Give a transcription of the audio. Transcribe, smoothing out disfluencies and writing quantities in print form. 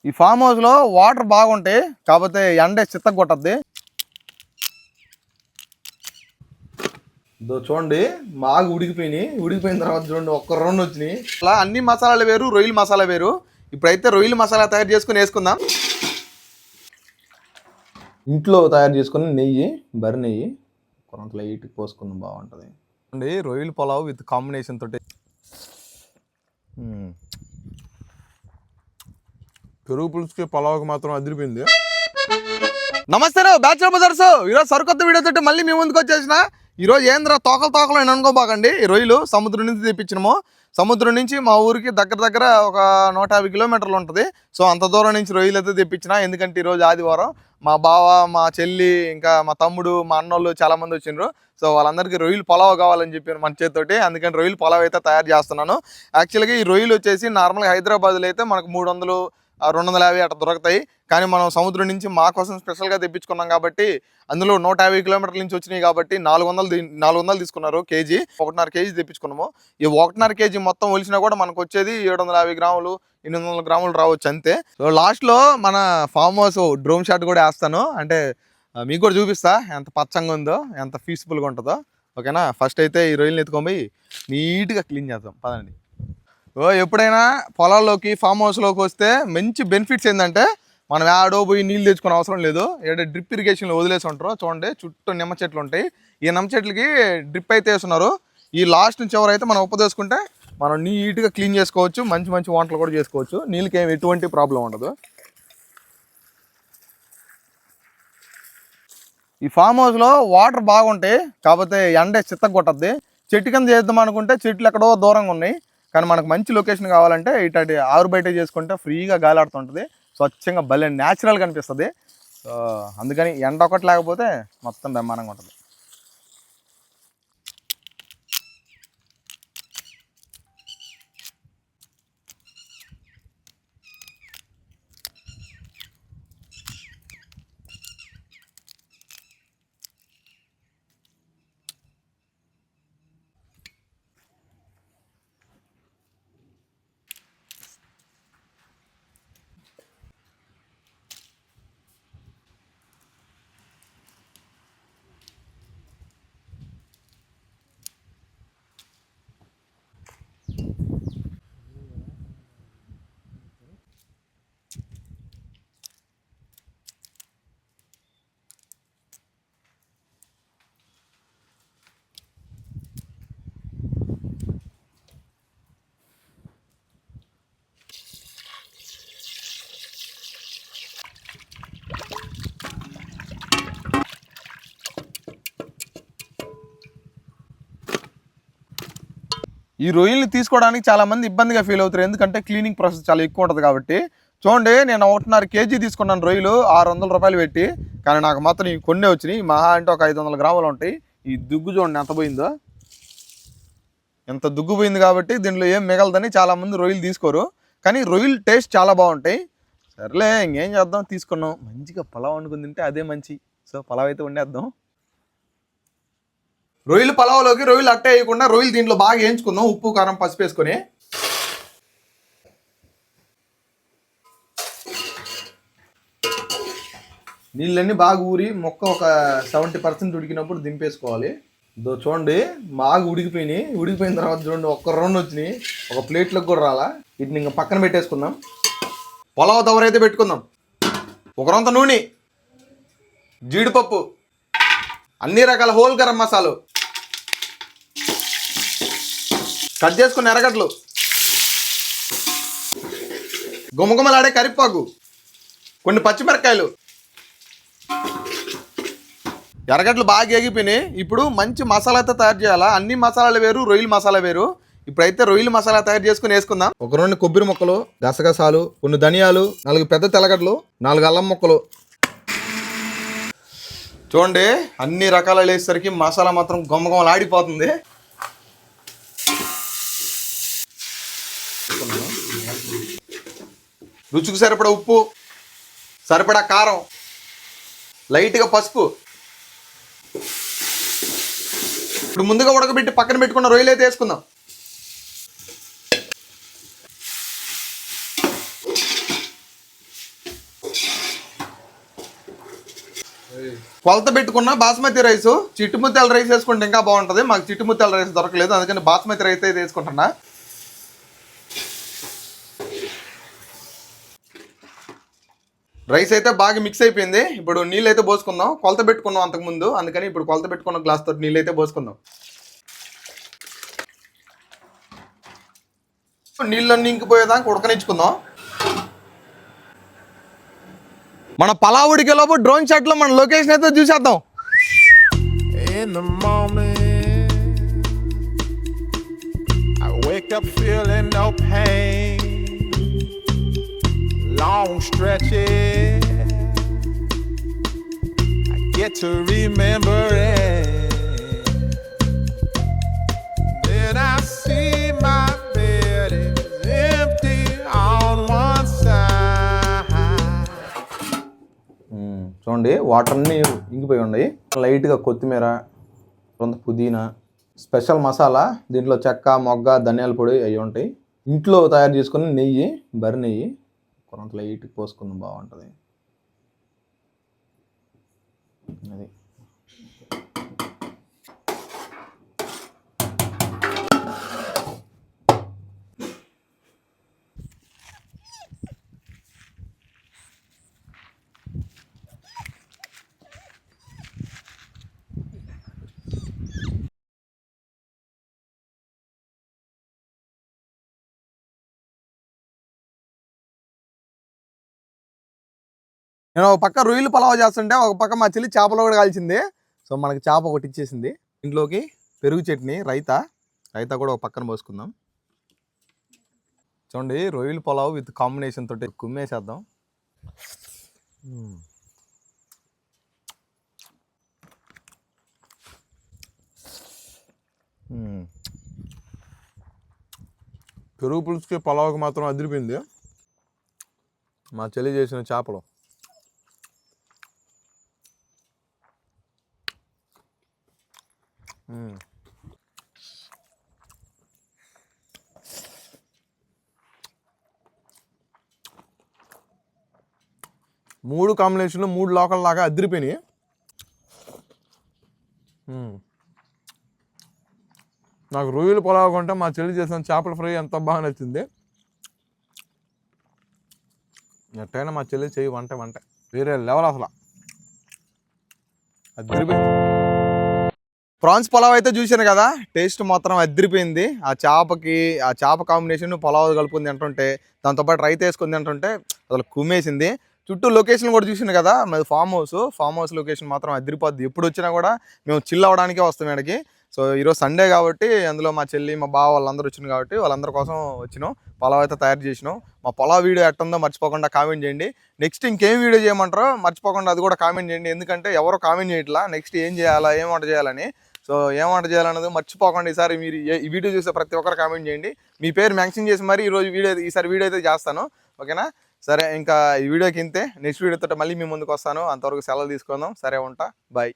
ఈ farm house లో water బాగుంటాయి, కాకపోతే ఎండ చిత్త కొట్టద్ది. చూడండి బాగా ఉడికిపోయిన తర్వాత చూడండి ఒక్క రౌండ్ వచ్చినాయి. అలా అన్ని మసాలాలు వేరు, రొయ్యల మసాలా వేరు. ఇప్పుడైతే రొయ్యల మసాలా తయారు చేసుకుని వేసుకుందాం. ఇంట్లో తయారు చేసుకుని నెయ్యి, బరి నెయ్యి కొంత లైట్ పోసుకుందాం, బాగుంటుంది అండి. రొయ్యల పులావ్ విత్ కాంబినేషన్ తోటి పెరుగు పులుసుకి పులావ్కి మాత్రం అదిరిపోయింది. నమస్తే బ్యాచులర్ బ్రదర్స్, ఈరోజు సరికొత్త వీడియో తోటి మళ్ళీ మీ ముందుకు వచ్చేసిన. ఈరోజు ఏంద్రా తోకలు అని అనుకోబాకండి. ఈ రొయ్యలు సముద్రం నుంచి తెప్పించినాము. సముద్రం నుంచి మా ఊరికి దగ్గర ఒక 150 కిలోమీటర్లు ఉంటుంది. సో అంత దూరం నుంచి రొయ్యలు అయితే తెప్పించిన. ఎందుకంటే ఈరోజు ఆదివారం మా బావ, మా చెల్లి, ఇంకా మా తమ్ముడు, మా అన్నోళ్ళు చాలా మంది వచ్చిండ్రు. సో వాళ్ళందరికీ రొయ్యలు పొలావ్ కావాలని చెప్పాను మన చేతితోటి. అందుకని రొయ్యలు పొలావ్ అయితే తయారు చేస్తున్నాను. యాక్చువల్గా ఈ రొయ్యలు వచ్చేసి నార్మల్గా హైదరాబాద్లో అయితే మనకు 300, 250 అట్లా దొరుకుతాయి. కానీ మనం సముద్రం నుంచి మా కోసం స్పెషల్గా తెప్పించుకున్నాం కాబట్టి అందులో 150 కిలోమీటర్ల నుంచి వచ్చినాయి కాబట్టి 400 తీసుకున్నారు కేజీ. 1.5 కేజీ తెప్పించుకున్నాము. ఈ 1.5 కేజీ మొత్తం ఒలిసినా కూడా మనకు వచ్చేది 750 గ్రాములు, 800 గ్రాములు రావచ్చు అంతే. సో లాస్ట్లో మన ఫామ్ హౌస్ డ్రోన్ షాట్ కూడా వేస్తాను, అంటే మీకు కూడా చూపిస్తా ఎంత పచ్చంగా ఉందో, ఎంత పీస్ఫుల్గా ఉంటుందో. ఓకేనా? ఫస్ట్ అయితే ఈ రొయ్యలు ఎత్తుకొని నీట్గా క్లీన్ చేద్దాం పదండి. ఎప్పుడైనా పొలాల్లోకి, ఫామ్ హౌస్లోకి వస్తే మంచి బెనిఫిట్స్ ఏంటంటే మనం ఆడో పోయి నీళ్ళు తెచ్చుకునే అవసరం లేదు. ఏదో డ్రిప్ ఇరిగేషన్లో వదిలేసి ఉంటారు. చూడండి చుట్టూ నిమ్మ చెట్లు ఉంటాయి. ఈ నిమ్మ చెట్లకి డ్రిప్ అయితే వేస్తున్నారు. ఈ లాస్ట్ నుంచి ఎవరైతే మనం ఉపదేశుకుంటే మనం నీట్గా క్లీన్ చేసుకోవచ్చు, మంచి వంటలు కూడా చేసుకోవచ్చు. నీళ్ళకి ఏమి ఎటువంటి ప్రాబ్లం ఉండదు. ఈ ఫామ్ హౌస్లో వాటర్ బాగుంటాయి, కాకపోతే ఎండ చిత్త కొట్టద్ది. చెట్టు కింద చేద్దాం అనుకుంటే చెట్లు ఎక్కడో దూరంగా ఉన్నాయి. కానీ మనకు మంచి లొకేషన్ కావాలంటే ఇటు ఆరు బయట చేసుకుంటే ఫ్రీగా గాలి ఆడుతుంటుంది, స్వచ్ఛంగా భలే న్యాచురల్గా కనిపిస్తుంది. సో అందుకని ఎండ ఒకటి లేకపోతే మొత్తం బ్రహ్మాండంగా ఉంటుంది. ఈ రొయ్యల్ని తీసుకోవడానికి చాలా మంది ఇబ్బందిగా ఫీల్ అవుతారు, ఎందుకంటే క్లీనింగ్ ప్రాసెస్ చాలా ఎక్కువ ఉంటుంది కాబట్టి. చూడండి నేను 1.5 కేజీ తీసుకున్నాను రొయ్యలు 600 రూపాయలు పెట్టి. కానీ నాకు మాత్రం ఈ కొన్ని వచ్చినాయి. మహా అంటే ఒక 500 గ్రాములు ఉంటాయి. ఈ దుగ్గు చూడండి ఎంత పోయిందో, ఎంత దుగ్గు పోయింది. కాబట్టి దీనిలో ఏం మిగలదని చాలామంది రొయ్యలు తీసుకోరు. కానీ రొయ్యలు టేస్ట్ చాలా బాగుంటాయి. సర్లే ఇంకేం చేద్దాం, తీసుకున్నాం. మంచిగా పలావ్ వండుకుని తింటే అదే మంచి. సో పలావ్ అయితే వండేద్దాం. రొయ్యలు పలావ్లోకి రొయ్యలు అట్టే వేయకుండా రొయ్యలు దీంట్లో బాగా వేయించుకుందాం, ఉప్పు, కారం, పసుపు వేసుకొని. నీళ్ళన్నీ బాగా ఊరి మొక్క ఒక 70% ఉడికినప్పుడు దింపేసుకోవాలి. చూడండి బాగా ఉడికిపోయిన తర్వాత చూడండి ఒక్క రౌండ్ వచ్చినాయి. ఒక ప్లేట్లోకి కూడా రాలా. వీటిని ఇంకా పక్కన పెట్టేసుకుందాం. పొలావ్ దవరైతే పెట్టుకుందాం. ఒక రొంత నూనె, జీడిపప్పు, అన్ని రకాల హోల్ గరం మసాలు, కట్ చేసుకున్న ఎర్రగడ్డలు, గుమగుమలాడే కరివేపాకు, కొన్ని పచ్చిమిరకాయలు. ఎర్రగడ్డలు బాగా ఎగిపోయినాయి. ఇప్పుడు మంచి మసాలా అయితే తయారు చేయాలా. అన్ని మసాలాలు వేరు, రొయ్యల మసాలా వేరు. ఇప్పుడైతే రొయ్యల మసాలా తయారు చేసుకుని వేసుకుందాం. ఒక 2 కొబ్బరి ముక్కలు, గసగసాలు, కొన్ని ధనియాలు, 4 పెద్ద తెల్లగడ్డలు, 4 అల్లం ముక్కలు. చూడండి అన్ని రకాలు వేసేసరికి మసాలా మాత్రం గుమగుమలాడిపోతుంది. రుచికి సరిపడా ఉప్పు, సరిపడా కారం, లైట్గా పసుపు. ఇప్పుడు ముందుగా ఉడకబెట్టి పక్కన పెట్టుకున్న రొయ్యలు అయితే వేసుకుందాం. కొలత పెట్టుకున్న బాస్మతి రైస్, చిట్టుముత్యాల రైస్ వేసుకుంటే ఇంకా బాగుంటుంది. మాకు చిట్టుముత్యాల రైస్ దొరకలేదు, అందుకని బాస్మతి రైస్ అయితే వేసుకుంటున్నా. రైస్ అయితే బాగా మిక్స్ అయిపోయింది. ఇప్పుడు నీళ్ళు అయితే పోసుకుందాం. కొలత పెట్టుకున్నాం అంతకుముందు, అందుకని ఇప్పుడు కొలత పెట్టుకున్న గ్లాస్ తోటి నీళ్ళు అయితే పోసుకుందాం. నీళ్ళన్నీ ఇంకిపోయేదాకా ఉడకనిచ్చుకుందాం. మన పలావ్ ఉడికేలోపు డ్రోన్ షాట్ లో మన లొకేషన్ అయితే చూసేద్దాం. In the morning, I wake up feeling no pain. Long stretches, I get to remember it. Then I see my bed is empty on one side. చూడండి వాటర్ అన్నీ ఇంకిపోయి ఉన్నాయి. లైట్గా కొత్తిమీర, కొంత పుదీనా, స్పెషల్ మసాలా, దీంట్లో చెక్క, మొగ్గ, ధనియాల పొడి అవి ఉంటాయి. ఇంట్లో తయారు చేసుకుని నెయ్యి, బరి నెయ్యి కొంత లైట్గా పోసుకుందాం, బాగుంటుంది అది. నేను ఒక పక్క రొయ్యలు పలావ్ చేస్తుంటే ఒక పక్క మా చెల్లి చేపలు కూడా కాల్చింది. సో మనకి చేప ఒకటి ఇచ్చేసింది. ఇంట్లోకి పెరుగు చట్నీ, రైతా కూడా ఒక పక్కన పోసుకుందాం. చూడండి రొయ్యలు పలావ్ విత్ కాంబినేషన్ తోటి కుమ్మేసేద్దాం. పెరుగు పులుసుకి పలావుకి మాత్రం అదిరిపోయింది. మా చెల్లి చేసిన చేపలు మూడు కాంబినేషన్లు 3 లోకల్ లాగా అదిరిపోయినాయి. నాకు రొయ్యలు పొలావు కంటే మా చెల్లి చేసిన చేపల ఫ్రై ఎంత బాగా నచ్చింది. ఎట్టయినా మా చెల్లి చేయి వంట వేరే లెవెల్ అసలు అదిరిపోయింది. ప్రాన్స్ పలావ్ అయితే చూశాను కదా, టేస్ట్ మాత్రం అదిరిపోయింది. ఆ చేప కాంబినేషన్ పలావ్ కలుపుకుంది అంటుంటే, దాంతోపాటు రైతా వేసుకుంది అంటుంటే అసలు కుమ్మేసింది. చుట్టూ లొకేషన్ కూడా చూసింది కదా, మాది ఫామ్ హౌస్ లొకేషన్ మాత్రం అదిరిపోద్ది. ఎప్పుడు వచ్చినా కూడా మేము చిల్ అవ్వడానికే వస్తాం ఇక్కడికి. సో ఈరోజు సండే కాబట్టి, అందులో మా చెల్లి, మా బావ వాళ్ళందరూ వచ్చినారు కాబట్టి వాళ్ళందరి కోసం వచ్చినాం. పలావ్ అయితే తయారు చేసినాం. మా పలావ్ వీడియో ఎట్టుందో మర్చిపోకుండా కామెంట్ చేయండి. నెక్స్ట్ ఇంకేం వీడియో చేయమంటారో మర్చిపోకుండా అది కూడా కామెంట్ చేయండి. ఎందుకంటే ఎవరో కామెంట్ చేయట్లా నెక్స్ట్ ఏం చేయాలా, ఏం వంట చేయాలని. సో ఏం వంట చేయాలన్నది మర్చిపోకుండా ఈసారి మీరు ఈ వీడియో చూసే ప్రతి ఒక్కరు కామెంట్ చేయండి. మీ పేరు మెన్షన్ చేసి మరి ఈసారి వీడియో అయితే చేస్తాను. ఓకేనా? సరే, ఇంకా ఈ వీడియోకి ఇంతే. నెక్స్ట్ వీడియోతో మళ్ళీ మీ ముందుకు వస్తాను. అంతవరకు సెలవు తీసుకుందాం. సరే, ఉంటా. బాయ్.